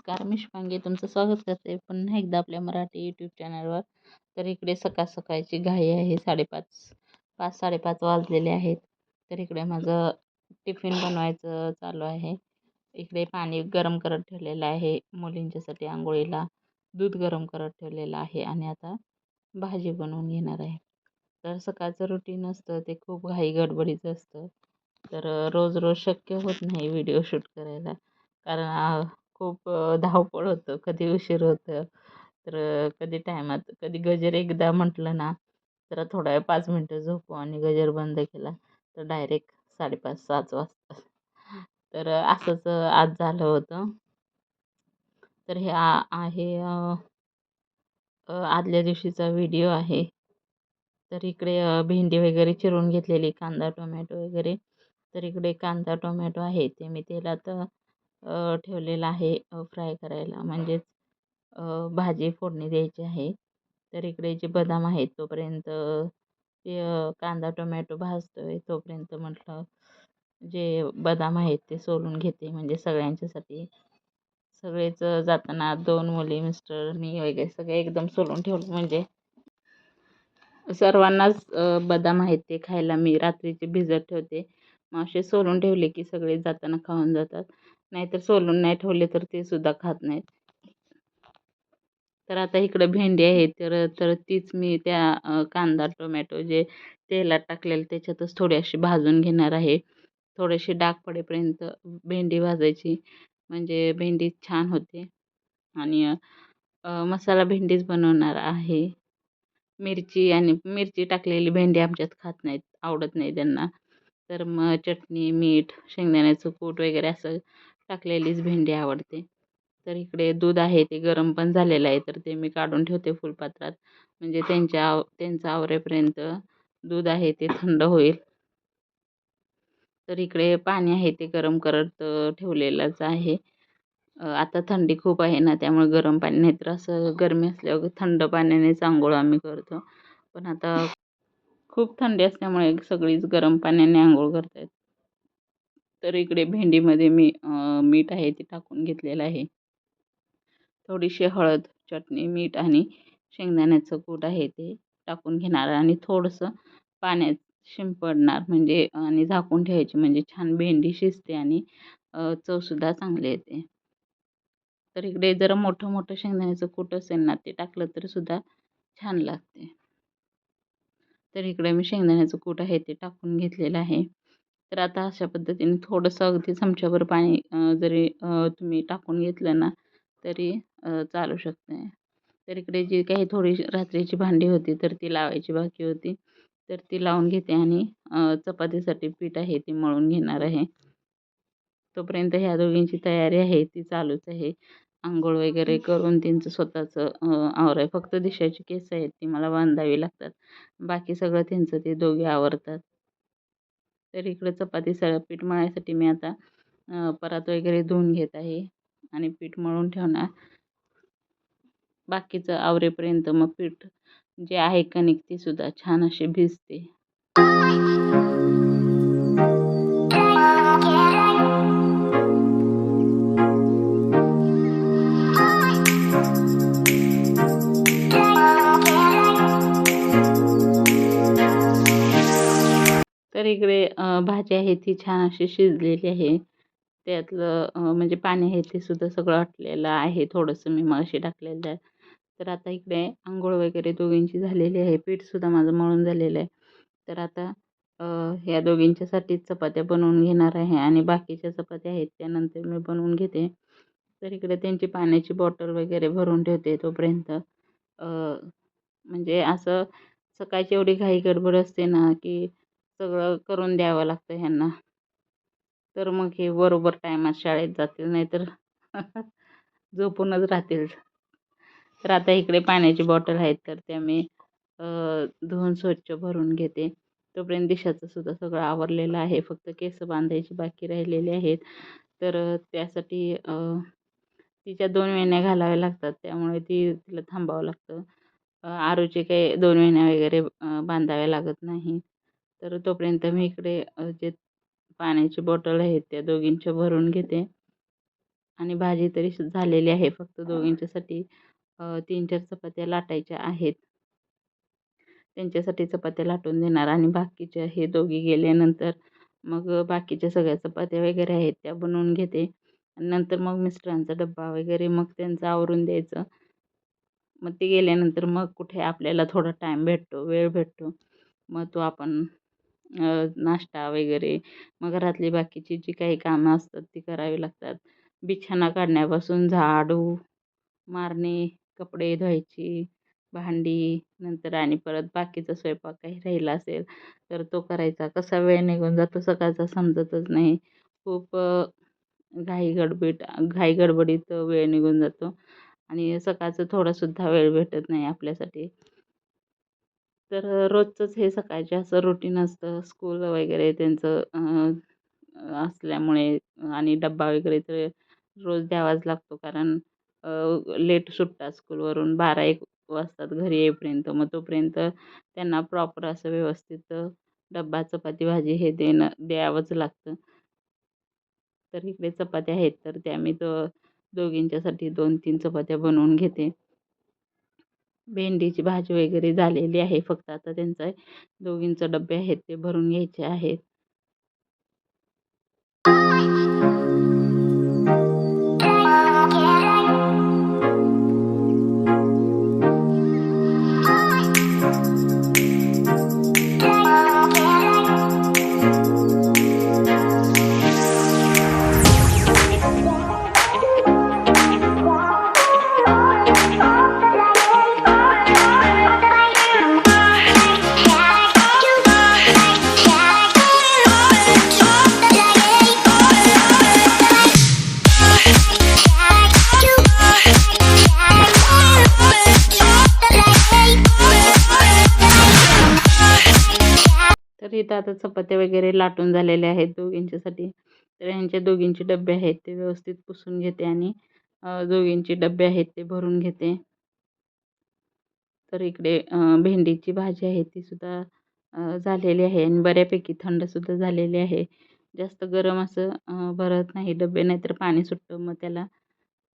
नमस्कार, मी शुभांगी तुमचं स्वागत करते पुन्हा एकदा आपल्या मराठी यूट्यूब चॅनलवर. तर इकडे सकाळ सकाळची घाई आहे. 5:30 वाजलेले आहेत. तर इकडे माझं टिफिन बनवायचं चालू आहे. इकडे पाणी गरम करत ठेवलेलं आहे मुलींच्यासाठी आंघोळीला. दूध गरम करत ठेवलेलं आहे आणि आता भाजी बनवून घेणार आहे. तर सकाळचं रुटीन असतं ते खूप घाई गडबडीचं असतं. तर रोज रोज शक्य होत नाही व्हिडिओ शूट करायला, कारण खूप धावपळ होतं. कधी उशीर होतं, तर कधी टायमात कधी गजर एकदा म्हटलं ना, तर थोडा वेळ 5 मिनटं झोपू आणि गजर बंद केला तर डायरेक्ट 5:30-6च वाजतात. तर असंच आज झालं होतं. तर हे आहे आदल्या दिवशीचा व्हिडिओ आहे. तर इकडे भेंडी वगैरे चिरून घेतलेली, कांदा, टोमॅटो वगैरे. तर इकडे कांदा, टोमॅटो आहे ते मी तेलात ठेवलेलं आहे फ्राय करायला, म्हणजेच भाजी फोडणी द्यायची आहे. तर इकडे जे बदाम आहेत तोपर्यंत ते कांदा टोमॅटो भाजतोय तोपर्यंत म्हटलं जे बदाम आहेत ते सोलून घेते, म्हणजे सगळ्यांच्यासाठी. सगळेच जाताना 2 मुली, मिस्टर, मी वगैरे सगळे एकदम सोलून ठेवलं, म्हणजे सर्वांनाच बदाम आहेत ते खायला मी रात्रीचे भिजत ठेवते. मग असे सोलून ठेवले की सगळे जाताना खाऊन जातात. नाहीतर सोलून नाही ठेवले तर ते सुद्धा खात नाहीत. तर आता इकडं भेंडी आहे, तर तर तीच मी त्या कांदा, टोमॅटो जे तेलात टाकलेलं त्याच्यातच थोडी अशी भाजून घेणार आहे. थोडेसे डाग पडेपर्यंत भेंडी भाजायची, म्हणजे भेंडी छान होते. आणि मसाला भेंडीच बनवणार आहे. मिरची टाकलेली भेंडी आमच्यात खात नाहीत, आवडत नाही त्यांना. तर मग चटणी, मीठ, शेंगदाण्याचं कूट वगैरे असं टाकलेलीच भेंडी आवडते. तर इकडे दूध आहे ते गरम पण झालेलं आहे, तर ते मी काढून ठेवते फुलपात्रात, म्हणजे त्यांचं आवरेपर्यंत दूध आहे ते थंड होईल. तर इकडे पाणी आहे ते गरम करत ठेवलेलंच आहे. आता थंडी खूप आहे ना, त्यामुळे गरम पाणी, नाही तर असं गरमी असल्यावर थंड पाण्यानेच अंघोळ आम्ही करतो. पण आता खूप थंडी असल्यामुळे सगळीच गरम पाण्याने अंघोळ करतात. तर इकडे भेंडीमध्ये मी मीठ आहे ते टाकून घेतलेलं आहे. थोडीशी हळद, चटणी, मीठ आणि शेंगदाण्याचं कूट आहे ते टाकून घेणार आणि थोडंसं पाण्यात शिंपडणार, म्हणजे आणि झाकून ठेवायची, म्हणजे छान भेंडी शिजते आणि चवसुद्धा चांगली येते. तर इकडे जरा मोठं मोठं शेंगदाण्याचं कूट असेल ना, ते टाकलं तर सुद्धा छान लागते. तर इकडे मी शेंगदाण्याचं कूट आहे ते टाकून घेतलेलं आहे. तर आता अशा पद्धतीने थोडंसं अगदी चमच्याभर पाणी जरी तुम्ही टाकून घेतलं ना, तरी चालू शकते. तर इकडे जी काही थोडी रात्रीची भांडी होती तर ती लावायची बाकी होती. तर ती लावून घेते आणि चपातीसाठी पीठ आहे ते मळून घेणार आहे. तोपर्यंत ह्या दोघींची तयारी आहे ती चालूच आहे. अंघोळ वगैरे करून त्यांचं स्वतःचं फक्त दिशाची केस आहेत ती मला बांधावी लागतात. बाकी सगळं त्यांचं ते दोघे आवरतात. तर इकडे चपातीचं पीठ मळायसाठी मी आता परात वगैरे धुवून घेत आहे आणि पीठ मळून ठेवणार. बाकीचं आवरेपर्यंत मग पीठ जे आहे कणिक ती सुद्धा छान अशी भिजते. तर इकडे भाजी आहे ती छान अशी शिजलेली आहे. त्यातलं म्हणजे पाणी आहे ते सुद्धा सगळं आटलेलं आहे. थोडंसं मी मगाशी टाकलेलं आहे. तर आता इकडे अंघोळ वगैरे दोघींची झालेली आहे. पीठसुद्धा माझं मळून झालेलं आहे. तर आता ह्या दोघींच्यासाठीच चपात्या बनवून घेणार आहे आणि बाकीच्या चपात्या आहेत त्यानंतर मी बनवून घेते. तर इकडे त्यांची पाण्याची बॉटल वगैरे भरून ठेवते तोपर्यंत. म्हणजे असं सकाळची एवढी घाई गडबड असते ना, की सगळं करून द्यावं लागतं ह्यांना. तर मग हे बरोबर टायमात शाळेत जातील, नाहीतर झोपूनच राहतील. तर आता इकडे पाण्याची बॉटल आहेत तर त्या मी धुवून स्वच्छ भरून घेते. तोपर्यंत दिशाचं सुद्धा सगळं आवरलेलं आहे. फक्त केस बांधायची बाकी राहिलेले आहेत. तर त्यासाठी तिच्या 2 वेण्या घालाव्या लागतात. त्यामुळे तिला थांबावं लागतं. आरूचे काही 2 वेण्या वगैरे बांधाव्या लागत नाही. तर तोपर्यंत मी इकडे जे पाण्याची बॉटल आहेत त्या दोघींच्या भरून घेते. आणि भाजी तरी झालेली आहे. फक्त दोघींच्यासाठी 3-4 चपात्या लाटायच्या आहेत. त्यांच्यासाठी चपात्या लाटून देणार आणि बाकीच्या हे दोघी गेल्यानंतर मग बाकीच्या सगळ्या चपात्या वगैरे आहेत त्या बनवून घेते. आणि नंतर मग मिस्टरांचा डब्बा वगैरे मग त्यांचं आवरून द्यायचं. मग ते गेल्यानंतर मग कुठे आपल्याला थोडा टाईम भेटतो, वेळ भेटतो. मग तो आपण नाश्ता वगैरे, मग घरातली बाकीची जी काही कामं असतात ती करावी लागतात. बिछाना काढण्यापासून झाडू मारणे, कपडे धुवायची, भांडी, नंतर आणि परत बाकीचा स्वयंपाक काही राहिला असेल तर तो करायचा. कसा वेळ निघून जातो सकाळचा समजतच नाही. खूप घाई गडबडीत वेळ निघून जातो आणि सकाळचं थोडासुद्धा वेळ भेटत नाही आपल्यासाठी. तर रोजचंच हे सकाळचे असं रुटीन असतं. स्कूल वगैरे त्यांचं असल्यामुळे आणि डब्बा वगैरे तर रोज द्यावाच लागतो कारण लेट सुटतात स्कूलवरून 12-1 वाजतात घरी येईपर्यंत. मग तोपर्यंत त्यांना प्रॉपर असं व्यवस्थित डब्बा, चपाती, भाजी हे द्यावंच लागतं. तर इकडे चपात्या आहेत तर त्या मी दोघींच्यासाठी 2-3 चपात्या बनवून घेते. भेंडीची भाजी वगैरे झालेली आहे. फक्त आता त्यांचा दोघींचे डब्बे आहेत ते भरून घ्यायचे आहेत. तर इथं आता चपात्या वगैरे लाटून झालेल्या आहेत दोघींच्यासाठी. तर ह्यांच्या दोघींचे डब्बे आहेत ते व्यवस्थित पुसून घेते आणि दोघींचे डब्बे आहेत ते भरून घेते. तर इकडे भेंडीची भाजी आहे ती सुद्धा झालेली आहे आणि बऱ्यापैकी थंडसुद्धा झालेली आहे. जास्त गरम असं भरत नाही डब्बे, नाहीतर पाणी सुटतं मग त्याला.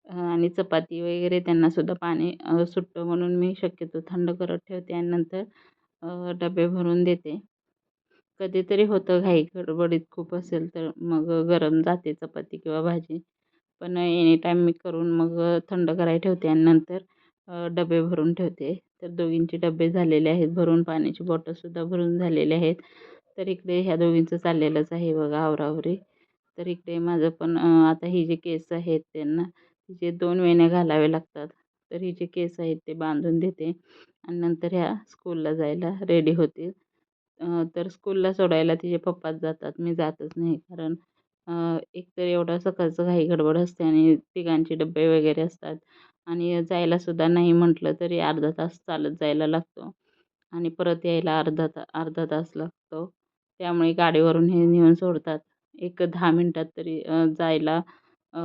आणि चपाती वगैरे त्यांनासुद्धा पाणी सुटतं म्हणून मी शक्यतो थंड करत ठेवते आणि नंतर डबे भरून देते. कधीतरी होतं घाई गडबडीत खूप असेल तर मग गरम जाते चपाती किंवा भाजी. पण एनी टाईम मी करून मग थंड करायला ठेवते आणि नंतर डबे भरून ठेवते. तर दोघींचे डबे झालेले आहेत भरून, पाण्याची बॉटलसुद्धा भरून झालेले आहेत. तर इकडे ह्या दोघींचं चाललेलंच आहे बघा आवराआवरी. तर इकडे माझं पण आता ही जे केस आहेत त्यांना तिचे 2 वेण्या घालावे लागतात. तर ही जे केस आहेत ते बांधून देते आणि नंतर ह्या स्कूलला जायला रेडी होतील. तर स्कूलला सोडायला तिचे पप्पाच जातात. मी जातच नाही कारण एकतर एवढं सकाळचं घाई गडबड असते आणि तिघांचे डब्बे वगैरे असतात आणि जायलासुद्धा नाही म्हटलं तरी अर्धा तास चालत जायला लागतो आणि परत यायला अर्धा तास लागतो. त्यामुळे गाडीवरून हे नेऊन सोडतात. एक 10 मिनिटात तरी जायला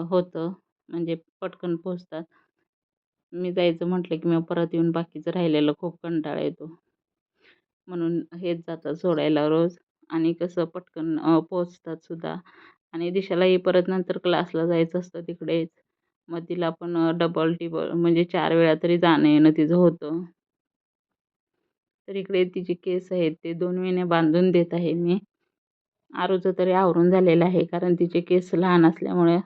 होतं म्हणजे पटकन पोहोचतात. मी जायचं म्हटलं की मग परत येऊन बाकीचं राहिलेलं खूप कंटाळा येतो. म्हणून हेच जातात सोडायला रोज आणि कसं पटकन पोहोचतात सुद्धा आणि दिशालाही परत नंतर क्लासला जायचं असतं तिकडेच. मग तिला पण डबल-टिबल म्हणजे 4 वेळा तरी जाणं-येणं तिचं होतं. तर इकडे तिचे केस आहेत ते 2 वेण्या बांधून देत आहे मी. आरूचं तरी आवरून झालेलं आहे कारण तिचे केस लहान असल्यामुळे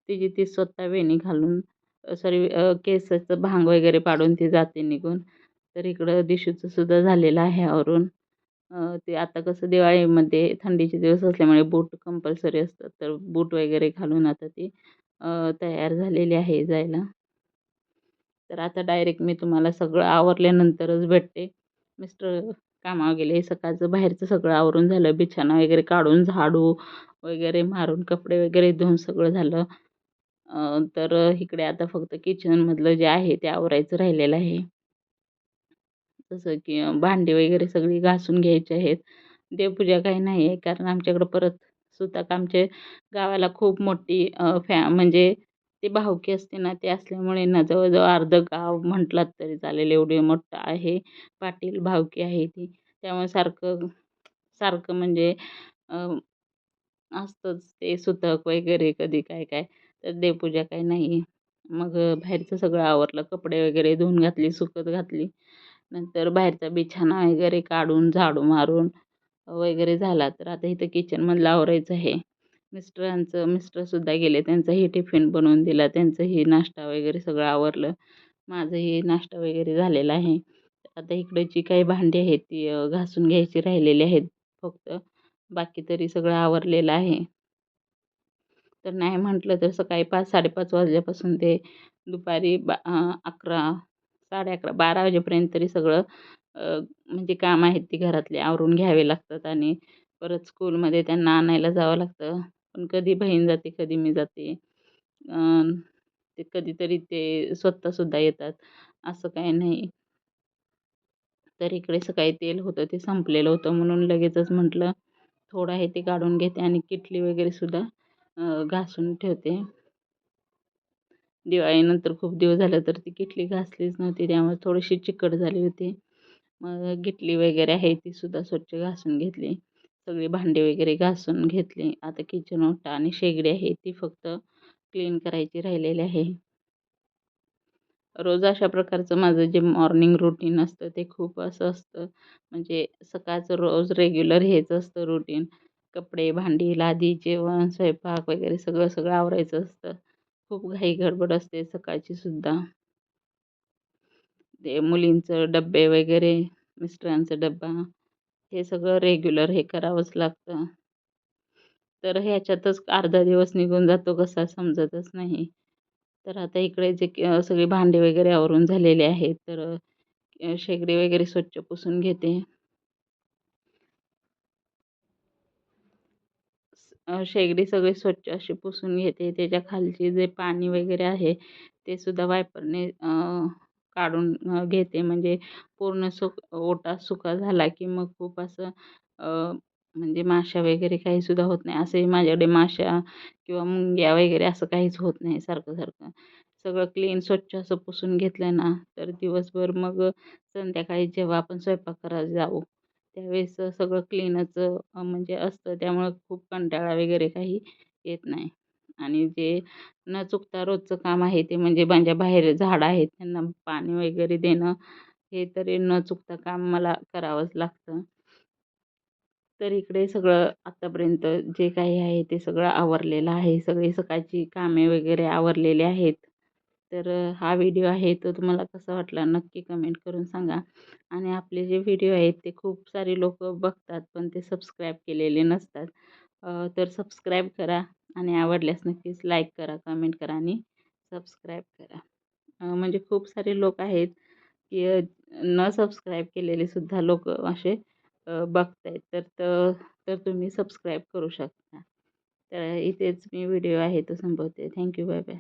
तिची ती स्वतः वेणी घालून सॉरी केसाचं भांग वगैरे पाडून ती जाते निघून. तर इकडं दिशूचं सुद्धा झालेलं आहे आवरून. ते आता कसं दिवाळीमध्ये थंडीचे दिवस असल्यामुळे बूट कंपल्सरी असतात. तर बूट वगैरे घालून आता ती तयार झालेली आहे जायला. तर आता डायरेक्ट मी तुम्हाला सगळं आवरल्यानंतरच भेटते. मिस्टर कामावर गेले. सकाळचं बाहेरचं सगळं आवरून झालं. बिछाना वगैरे काढून, झाडू वगैरे मारून, कपडे वगैरे धुवून सगळं झालं. तर इकडे आता फक्त किचनमधलं जे आहे ते आवरायचं राहिलेलं आहे. जसं की भांडी वगैरे सगळी घासून घ्यायची आहेत. देवपूजा काही नाही आहे कारण आमच्याकडं परत सुतक आमच्या गावाला खूप मोठी म्हणजे ती भावकी असते ना, ते असल्यामुळे ना जवळ-जवळ अर्धं गाव म्हटलात तरी चालेल एवढी मोठं आहे. पाटील भावकी आहे ती. त्यामुळे सारखं सारखं म्हणजे अ, असतंच ते सुतक वगैरे कधी काय-काय. तर देवपूजा काही नाही. मग बाहेरचं सगळं आवरलं. कपडे वगैरे धुवून घातली, सुकत घातली. नंतर बाहेरचा बिछाना वगैरे काढून, झाडू मारून वगैरे झाला. तर आता इथं किचनमधलं आवरायचं आहे. मिस्टरसुद्धा गेले. त्यांचाही टिफिन बनवून दिला. त्यांचंही नाश्ता वगैरे सगळं आवरलं. माझंही नाश्ता वगैरे झालेला आहे. आता इकडे जी काही भांडी आहेत ती घासून घ्यायची राहिलेली आहेत फक्त. बाकी तरी सगळं आवरलेलं आहे. तर नाही म्हटलं तर सकाळी 5:00-5:30 वाजल्यापासून ते दुपारी 11, 11:30, 12 वाजेपर्यंत तरी सगळं म्हणजे काम आहेत ती घरातली आवरून घ्यावे लागतात आणि परत स्कूलमध्ये त्यांना आणायला जावं लागतं. पण कधी बहीण जाते, कधी मी जाते. अ, ते कधीतरी ते स्वतःसुद्धा येतात, असं काही नाही. तर इकडे सकाळी तेल होतं ते संपलेलं होतं म्हणून लगेचच म्हटलं थोडं आहे ते काढून घेते आणि किटली वगैरे सुद्धा घासून ठेवते. दिवाळीनंतर खूप दिवस झाले तर ती किटली घासलीच नव्हती त्यामुळे थोडीशी चिकट झाली होती. मग किटली वगैरे आहे ती सुद्धा स्वच्छ घासून घेतली. सगळी भांडी वगैरे घासून घेतली. आता किचन ओटा आणि शेगडी आहे ती फक्त क्लीन करायची राहिलेली आहे. रोज अशा प्रकारचं माझं जे मॉर्निंग रुटीन असतं ते खूप असं असतं. म्हणजे सकाळचं रोज रेग्युलर हेच असतं रुटीन. कपडे, भांडी, लादी, जेवण, स्वयंपाक वगैरे सगळं आवरायचं असतं. खूप घाई गडबड असते सकाळची सुद्धा. ते मुलींचं डब्बे वगैरे, मिस्टरांचा डब्बा, हे सगळं रेग्युलर हे करावंच लागतं. तर ह्याच्यातच अर्धा दिवस निघून जातो कसा समजतच नाही. तर आता इकडे जे सगळी भांडी वगैरे आवरून झालेले आहेत, तर शेगडी वगैरे स्वच्छ पुसून घेते. शेगडी सगळी स्वच्छ अशी पुसून घेते. त्याच्या खालची जे पाणी वगैरे आहे, ते सुद्धा वायपरने काढून घेते. म्हणजे पूर्ण ओटा सुका झाला, की मग खूप असं अ, म्हणजे माशा वगैरे काही सुद्धा होत नाही. असंही माझ्याकडे माशा किंवा मुंग्या वगैरे असं काहीच होत नाही सारखं-सारखं. सगळं क्लीन स्वच्छ असं पुसून घेतलं ना, तर दिवसभर मग संध्याकाळी जेव्हा आपण स्वयंपाक करायला जाऊ, त्यावेळेस सगळं क्लीनच म्हणजे असतं. त्यामुळं खूप कंटाळा वगैरे काही येत नाही. आणि जे न चुकता रोजचं काम आहे ते म्हणजे माझ्या बाहेर झाडं आहेत त्यांना पाणी वगैरे देणं, हे तरी न चुकता काम मला करावंच लागतं. तर इकडे सगळं आत्तापर्यंत जे काही आहे ते सगळं आवरलेलं आहे. सगळी सकाळची कामे वगैरे आवरलेली आहेत. तर हा व्हिडिओ आहे तो तुम्हाला कसा वाटला नक्की कमेंट करून सांगा. आणि आपले जे व्हिडिओ आहेत ते खूप सारे लोकं बघतात, पण ते सबस्क्राईब केलेले नसतात. तर सबस्क्राईब करा आणि आवडल्यास नक्कीच लाईक करा, कमेंट करा आणि सबस्क्राईब करा. म्हणजे खूप सारे लोक आहेत, की न सबस्क्राईब केलेले सुद्धा लोकं असे बघतायत. तर तुम्ही सबस्क्राईब करू शकता. तर इथेच मी व्हिडिओ आहे तो संपवते. Thank bye bye.